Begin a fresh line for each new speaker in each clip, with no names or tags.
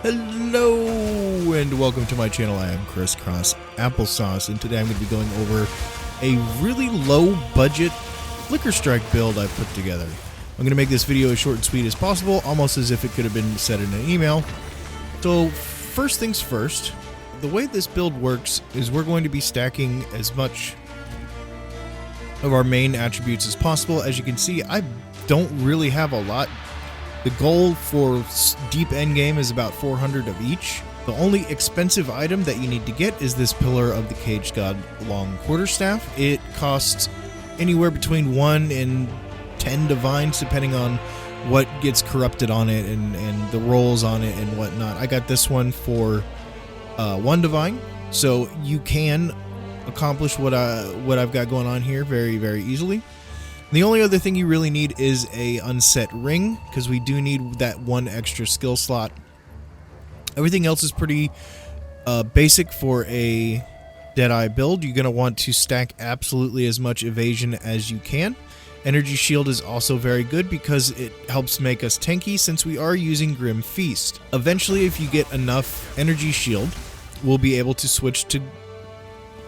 Hello and welcome to my channel. I am criscrosaplesos, and today I'm going to be going over a really low budget Flicker Strike build I've put together. I'm going to make this video as short and sweet as possible, almost as if it could have been said in an email. So first things first, the way this build works is we're going to be stacking as much of our main attributes as possible. As you can see, I don't really have a lot. The goal for deep endgame is about 400 of each. The only expensive item that you need to get is this Pillar of the Cage God Long Quarterstaff. It costs anywhere between 1 and 10 divines, depending on what gets corrupted on it and the rolls on it and whatnot. I got this one for 1 divine, so you can accomplish what I've got going on here very, very easily. The only other thing you really need is a unset ring, because we do need that 1 extra skill slot. Everything else is pretty basic for a Deadeye build. You're going to want to stack absolutely as much evasion as you can. Energy Shield is also very good because it helps make us tanky since we are using Grim Feast. Eventually, if you get enough Energy Shield, we'll be able to switch to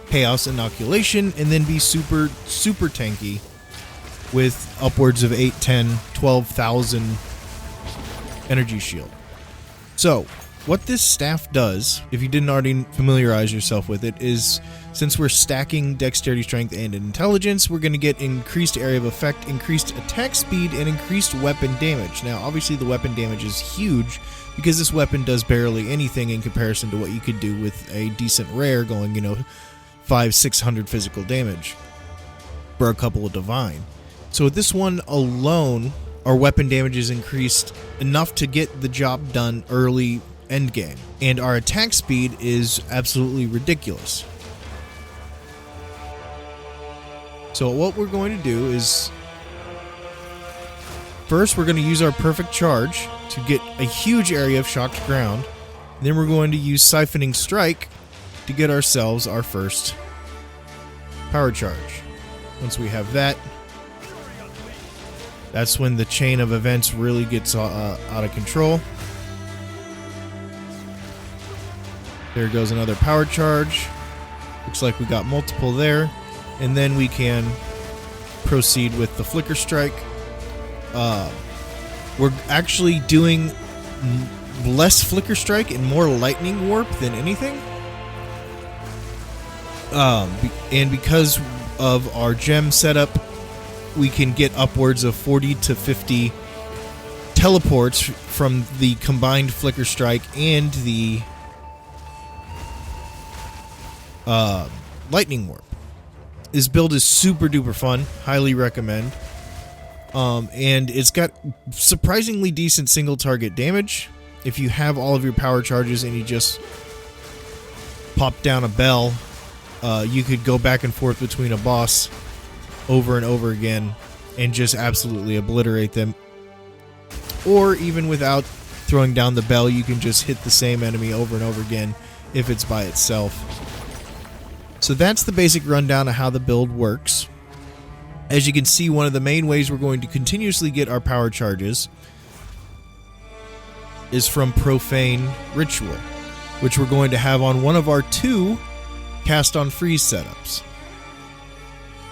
Chaos Inoculation and then be super, super tanky with upwards of 8, 10, 12,000 Energy Shield. So, what this staff does, if you didn't already familiarize yourself with it, is since we're stacking Dexterity, Strength, and Intelligence, we're going to get increased area of effect, increased attack speed, and increased weapon damage. Now, obviously, the weapon damage is huge because this weapon does barely anything in comparison to what you could do with a decent rare going, 500-600 physical damage for a couple of divine. So with this one alone, our weapon damage is increased enough to get the job done early endgame. And our attack speed is absolutely ridiculous. So what we're going to do is, first we're going to use our Perfect Charge to get a huge area of shocked ground. Then we're going to use Siphoning Strike to get ourselves our first power charge. Once we have that, that's when the chain of events really gets out of control. There goes another power charge. Looks like we got multiple there. And then we can proceed with the Flicker Strike. We're actually doing less Flicker Strike and more Lightning Warp than anything. And because of our gem setup, we can get upwards of 40 to 50 teleports from the combined Flicker Strike and the Lightning Warp. This build is super duper fun. Highly recommend. And it's got surprisingly decent single target damage. If you have all of your power charges and you just pop down a bell, you could go back and forth between a boss over and over again and just absolutely obliterate them. Or even without throwing down the bell, you can just hit the same enemy over and over again if it's by itself. So that's the basic rundown of how the build works. As you can see, one of the main ways we're going to continuously get our power charges is from Profane Ritual, which we're going to have on one of our 2 Cast on Freeze setups.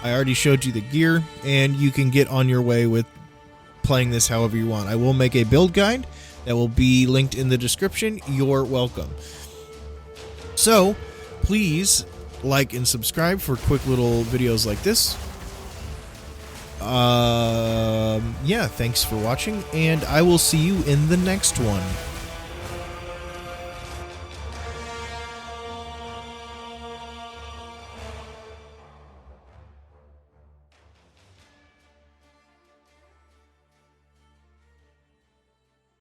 I already showed you the gear, and you can get on your way with playing this however you want. I will make a build guide that will be linked in the description. You're welcome. So, please like and subscribe for quick little videos like this. Yeah, thanks for watching, and I will see you in the next one.